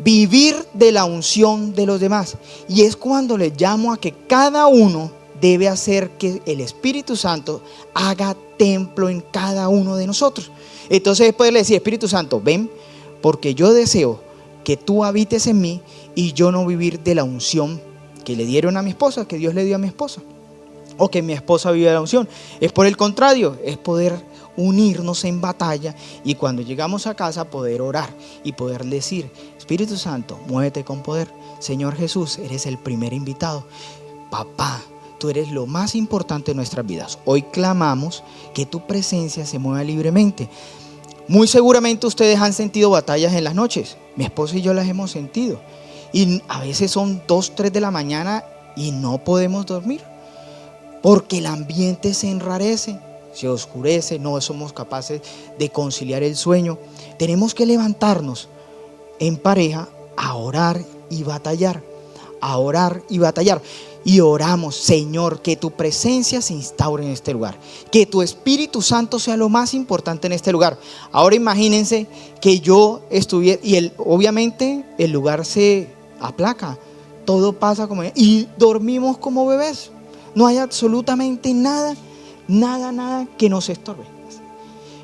Vivir de la unción de los demás. Y es cuando les llamo a que cada uno debe hacer que el Espíritu Santo haga templo en cada uno de nosotros. Entonces después le decía: Espíritu Santo, ven, porque yo deseo que tú habites en mí, y yo no vivir de la unción que le dieron a mi esposa, que Dios le dio a mi esposa, o que mi esposa vive de la unción. Es por el contrario, es poder unirnos en batalla, y cuando llegamos a casa poder orar y poder decir: Espíritu Santo, muévete con poder. Señor Jesús, eres el primer invitado. Papá, tú eres lo más importante en nuestras vidas. Hoy clamamos que tu presencia se mueva libremente. Muy seguramente ustedes han sentido batallas en las noches. Mi esposa y yo las hemos sentido. Y a veces son 2, 3 de la mañana y no podemos dormir, porque el ambiente se enrarece, se oscurece, no somos capaces de conciliar el sueño. Tenemos que levantarnos en pareja a orar y batallar, a orar y batallar. Y oramos, Señor, que tu presencia se instaure en este lugar, que tu Espíritu Santo sea lo más importante en este lugar. Ahora imagínense que yo estuviera, y obviamente el lugar se aplaca, todo pasa como, y dormimos como bebés. No hay absolutamente nada que nos estorbe.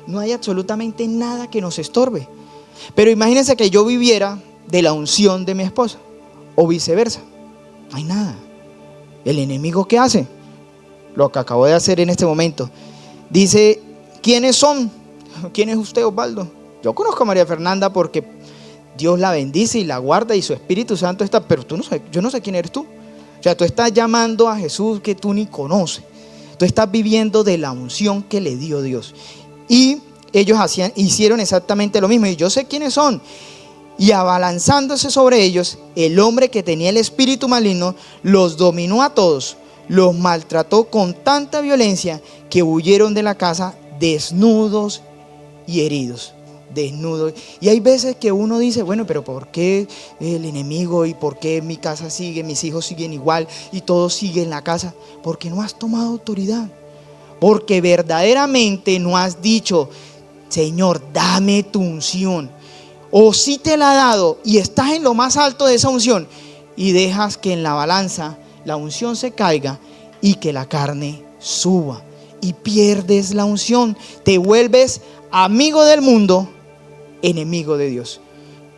No hay absolutamente nada que nos estorbe. Pero imagínense que yo viviera de la unción de mi esposa, o viceversa. No hay nada. El enemigo, ¿qué hace? Lo que acabo de hacer en este momento. Dice, ¿quiénes son? ¿Quién es usted, Osvaldo? Yo conozco a María Fernanda porque Dios la bendice y la guarda y su Espíritu Santo está, pero tú no sabes, yo no sé quién eres tú. O sea, tú estás llamando a Jesús que tú ni conoces. Tú estás viviendo de la unción que le dio Dios. Y ellos hicieron exactamente lo mismo. Y yo sé quiénes son. Y abalanzándose sobre ellos, el hombre que tenía el espíritu maligno los dominó a todos, los maltrató con tanta violencia que huyeron de la casa desnudos y heridos. Desnudos. Y hay veces que uno dice, bueno, pero ¿por qué el enemigo y por qué mi casa sigue, mis hijos siguen igual y todo sigue en la casa? Porque no has tomado autoridad. Porque verdaderamente no has dicho, Señor, dame tu unción. O si te la ha dado y estás en lo más alto de esa unción y dejas que en la balanza la unción se caiga y que la carne suba y pierdes la unción, te vuelves amigo del mundo, enemigo de Dios.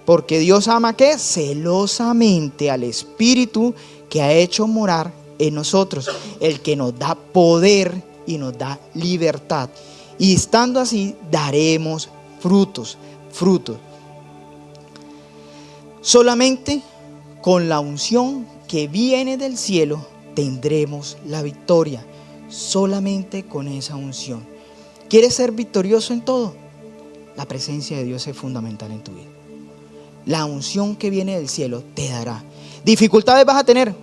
Porque Dios ama ¿qué? Celosamente al Espíritu que ha hecho morar en nosotros, el que nos da poder y nos da libertad. Y estando así daremos frutos. Solamente con la unción que viene del cielo tendremos la victoria. Solamente con esa unción. ¿Quieres ser victorioso en todo? La presencia de Dios es fundamental en tu vida. La unción que viene del cielo te dará. ¿Dificultades vas a tener?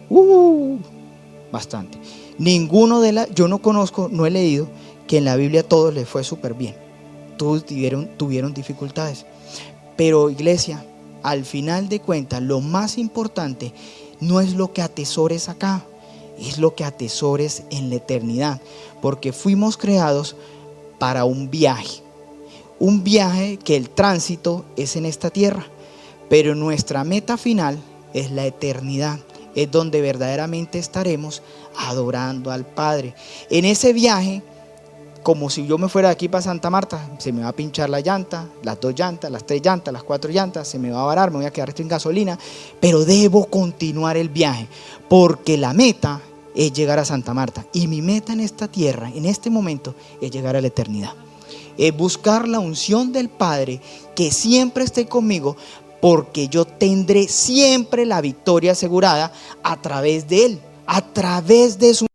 Bastante. Yo no conozco, no he leído que en la Biblia a todos les fue súper bien. Todos tuvieron dificultades. Pero iglesia, al final de cuentas, lo más importante no es lo que atesores acá, es lo que atesores en la eternidad, porque fuimos creados para un viaje que el tránsito es en esta tierra, pero nuestra meta final es la eternidad, es donde verdaderamente estaremos adorando al Padre. En ese viaje, como si yo me fuera de aquí para Santa Marta, se me va a pinchar la llanta, las 2 llantas, las 3 llantas, las 4 llantas, se me va a varar, me voy a quedar sin gasolina, pero debo continuar el viaje, porque la meta es llegar a Santa Marta, y mi meta en esta tierra, en este momento, es llegar a la eternidad. Es buscar la unción del Padre, que siempre esté conmigo, porque yo tendré siempre la victoria asegurada a través de Él, a través de su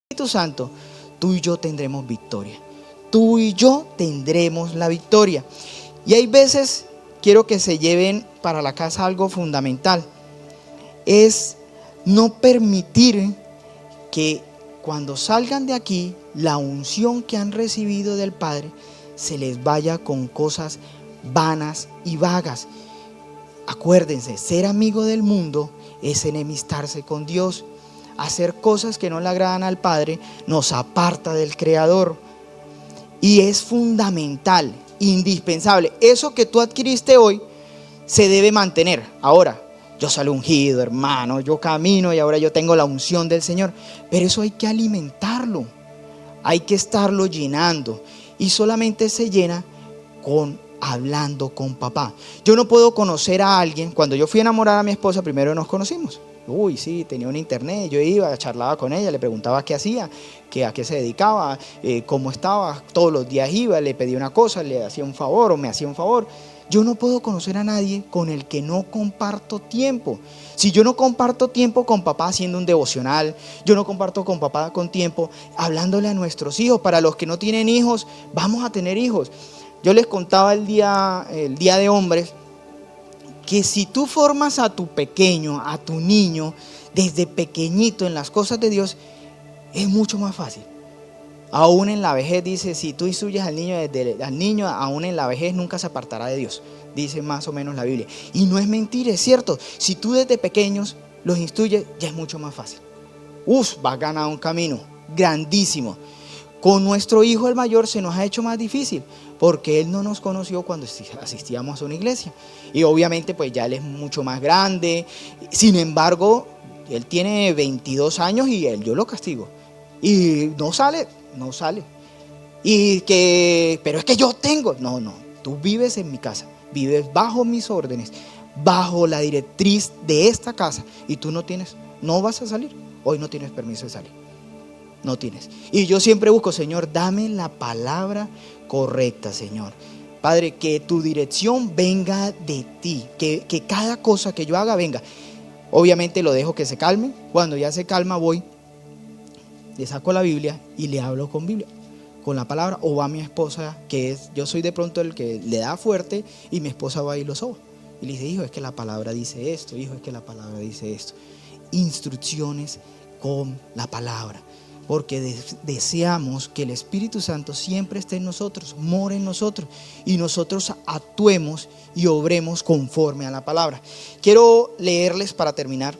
Espíritu Santo, tú y yo tendremos victoria. Tú y yo tendremos la victoria. Y hay veces, quiero que se lleven para la casa algo fundamental. Es no permitir que cuando salgan de aquí, la unción que han recibido del Padre se les vaya con cosas vanas y vagas. Acuérdense, ser amigo del mundo es enemistarse con Dios. Hacer cosas que no le agradan al Padre nos aparta del Creador. Y es fundamental, indispensable. Eso que tú adquiriste hoy se debe mantener. Ahora, yo soy ungido, hermano, yo camino y ahora yo tengo la unción del Señor. Pero eso hay que alimentarlo. Hay que estarlo llenando. Y solamente se llena hablando con papá. Yo no puedo conocer a alguien. Cuando yo fui a enamorar a mi esposa, primero nos conocimos. Uy, sí, tenía un internet, yo iba, charlaba con ella, le preguntaba qué hacía, a qué se dedicaba, cómo estaba, todos los días iba, le pedía una cosa, le hacía un favor o me hacía un favor. Yo no puedo conocer a nadie con el que no comparto tiempo. Si yo no comparto tiempo con papá haciendo un devocional, yo no comparto con papá con tiempo hablándole a nuestros hijos. Para los que no tienen hijos, vamos a tener hijos. Yo les contaba el día de hombres, que si tú formas a tu pequeño, a tu niño, desde pequeñito en las cosas de Dios, es mucho más fácil. Aún en la vejez, dice, si tú instruyes al niño, aún en la vejez nunca se apartará de Dios, dice más o menos la Biblia. Y no es mentira, es cierto. Si tú desde pequeños los instruyes, ya es mucho más fácil. Vas a ganar un camino grandísimo. Con nuestro hijo el mayor se nos ha hecho más difícil, porque él no nos conoció cuando asistíamos a una iglesia. Y obviamente pues ya él es mucho más grande. Sin embargo, él tiene 22 años y yo lo castigo. Y no sale. Pero es que yo tengo. No, tú vives en mi casa, vives bajo mis órdenes, bajo la directriz de esta casa. Y tú no vas a salir. Hoy no tienes permiso de salir. No tienes. Y yo siempre busco, Señor, dame la palabra correcta, Señor. Padre, que tu dirección venga de ti, que cada cosa que yo haga venga. Obviamente lo dejo que se calme. Cuando ya se calma voy, le saco la Biblia y le hablo con Biblia, con la palabra. O va mi esposa, yo soy de pronto el que le da fuerte, y mi esposa va y lo soba. Y le dice, hijo, es que la palabra dice esto, hijo, es que la palabra dice esto. Instrucciones con la palabra. Porque deseamos que el Espíritu Santo siempre esté en nosotros, more en nosotros, y nosotros actuemos y obremos conforme a la palabra. Quiero leerles para terminar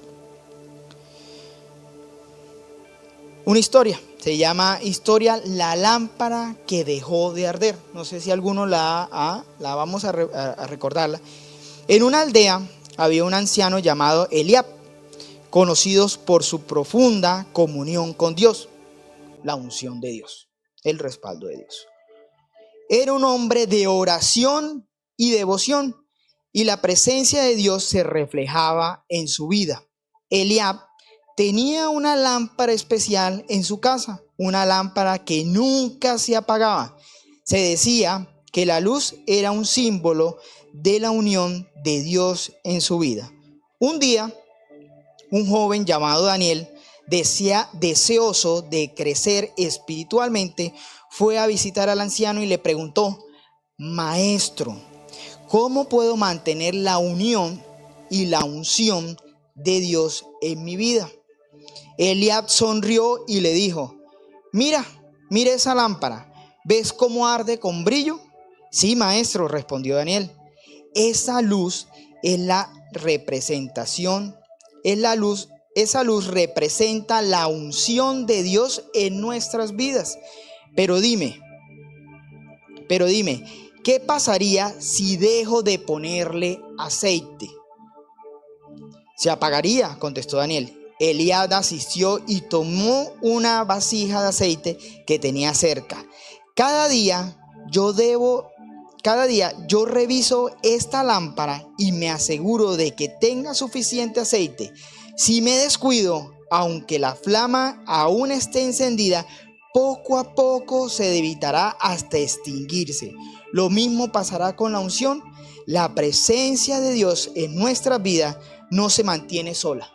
una historia. Se llama historia La lámpara que dejó de arder. No sé si alguno la vamos a recordarla. En una aldea había un anciano llamado Eliab, conocidos por su profunda comunión con Dios. La unción de Dios, el respaldo de Dios. Era un hombre de oración y devoción, y la presencia de Dios se reflejaba en su vida. Eliab tenía una lámpara especial en su casa, una lámpara que nunca se apagaba. Se decía que la luz era un símbolo de la unión de Dios en su vida. Un día, un joven llamado Daniel, deseoso de crecer espiritualmente, fue a visitar al anciano y le preguntó: Maestro, ¿cómo puedo mantener la unión y la unción de Dios en mi vida? Eliab sonrió y le dijo: Mira esa lámpara, ¿ves cómo arde con brillo? Sí, maestro, respondió Daniel. Esa luz representa la unción de Dios en nuestras vidas. Pero dime, ¿qué pasaría si dejo de ponerle aceite? Se apagaría, contestó Daniel. Eliab asistió y tomó una vasija de aceite que tenía cerca. Cada día yo reviso esta lámpara y me aseguro de que tenga suficiente aceite. Si me descuido, aunque la flama aún esté encendida, poco a poco se debilitará hasta extinguirse. Lo mismo pasará con la unción. La presencia de Dios en nuestras vidas no se mantiene sola.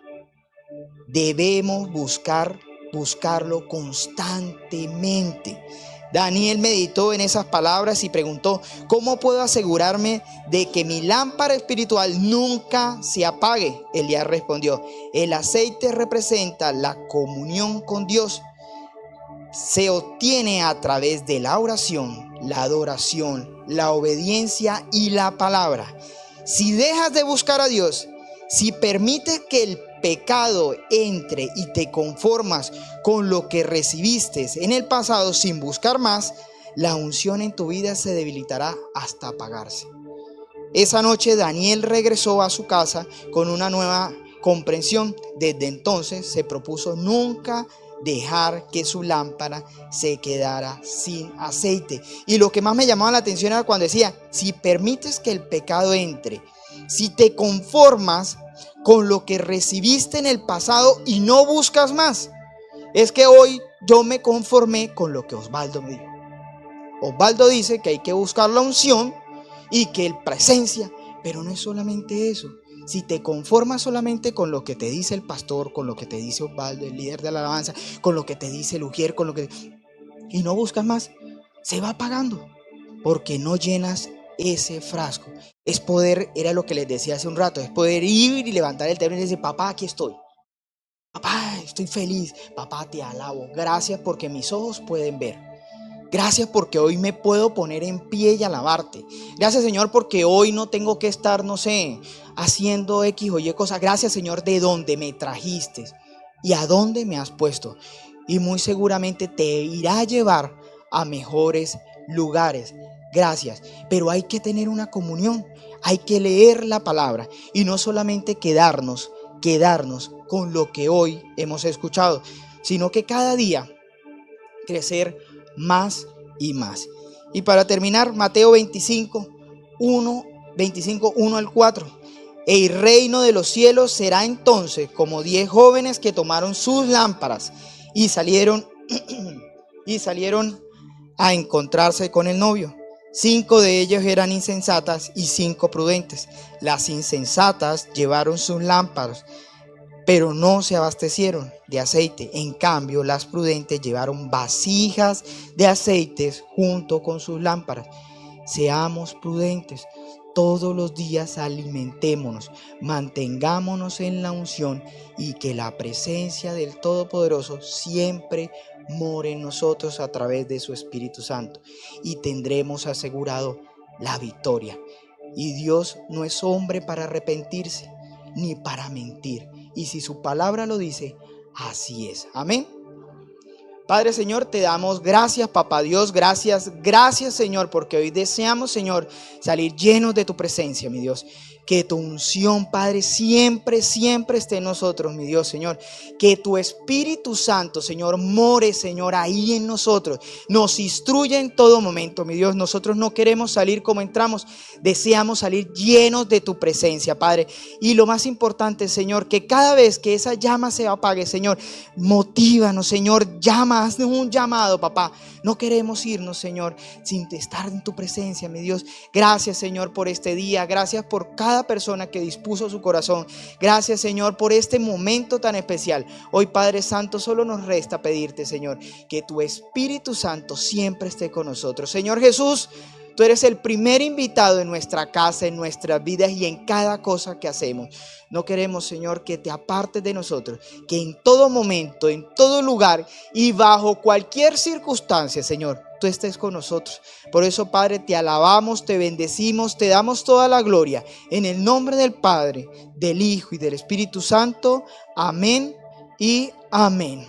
Debemos buscarlo constantemente. Daniel meditó en esas palabras y preguntó: ¿cómo puedo asegurarme de que mi lámpara espiritual nunca se apague? Eliab respondió: el aceite representa la comunión con Dios. Se obtiene a través de la oración, la adoración, la obediencia y la palabra. Si dejas de buscar a Dios, si permites que el pecado entre y te conformas con lo que recibiste en el pasado sin buscar más, la unción en tu vida se debilitará hasta apagarse. Esa noche Daniel regresó a su casa con una nueva comprensión. Desde entonces se propuso nunca dejar que su lámpara se quedara sin aceite. Y lo que más me llamaba la atención era cuando decía: si permites que el pecado entre, si te conformas con lo que recibiste en el pasado y no buscas más. Es que hoy yo me conformé con lo que Osvaldo me dijo. Osvaldo dice que hay que buscar la unción y que el presencia, pero no es solamente eso. Si te conformas solamente con lo que te dice el pastor, con lo que te dice Osvaldo, el líder de la alabanza, con lo que te dice el ujier, y no buscas más, se va apagando porque no llenas ese frasco. Es poder, era lo que les decía hace un rato, es poder ir y levantar el teléfono y decir: papá, aquí estoy. Papá, estoy feliz. Papá, te alabo. Gracias porque mis ojos pueden ver. Gracias porque hoy me puedo poner en pie y alabarte. Gracias, Señor, porque hoy no tengo que estar, no sé, haciendo X o Y cosas. Gracias, Señor, de dónde me trajiste y a dónde me has puesto. Y muy seguramente te irá a llevar a mejores lugares. Gracias. Pero hay que tener una comunión. Hay que leer la palabra y no solamente quedarnos con lo que hoy hemos escuchado, sino que cada día crecer más y más. Y para terminar, Mateo 25, 1 al 4. El reino de los cielos será entonces como 10 jóvenes que tomaron sus lámparas y salieron a encontrarse con el novio. 5 de ellos eran insensatas y 5 prudentes. Las insensatas llevaron sus lámparas, pero no se abastecieron de aceite. En cambio, las prudentes llevaron vasijas de aceites junto con sus lámparas. Seamos prudentes. Todos los días alimentémonos, mantengámonos en la unción y que la presencia del Todopoderoso siempre more en nosotros a través de su Espíritu Santo y tendremos asegurado la victoria. Y Dios no es hombre para arrepentirse ni para mentir. Y si su palabra lo dice, así es. Amén. Padre, Señor, te damos gracias, Papá Dios, gracias, Señor, porque hoy deseamos, Señor, salir llenos de tu presencia, mi Dios. Que tu unción, Padre, siempre esté en nosotros, mi Dios, Señor. Que tu Espíritu Santo, Señor, more, Señor, ahí en nosotros. Nos instruye en todo momento, mi Dios. Nosotros no queremos salir como entramos, deseamos salir llenos de tu presencia, Padre. Y lo más importante, Señor, que cada vez que esa llama se apague, Señor, motívanos, Señor, haznos un llamado, papá. No queremos irnos, Señor, sin estar en tu presencia, mi Dios. Gracias, Señor, por este día. Gracias por cada persona que dispuso su corazón. Gracias, Señor, por este momento tan especial. Hoy, Padre Santo, solo nos resta pedirte, Señor, que tu Espíritu Santo siempre esté con nosotros. Señor Jesús, tú eres el primer invitado en nuestra casa, en nuestras vidas y en cada cosa que hacemos. No queremos, Señor, que te apartes de nosotros, que en todo momento, en todo lugar y bajo cualquier circunstancia, Señor, tú estés con nosotros. Por eso, Padre, te alabamos, te bendecimos, te damos toda la gloria. En el nombre del Padre, del Hijo y del Espíritu Santo. Amén y amén.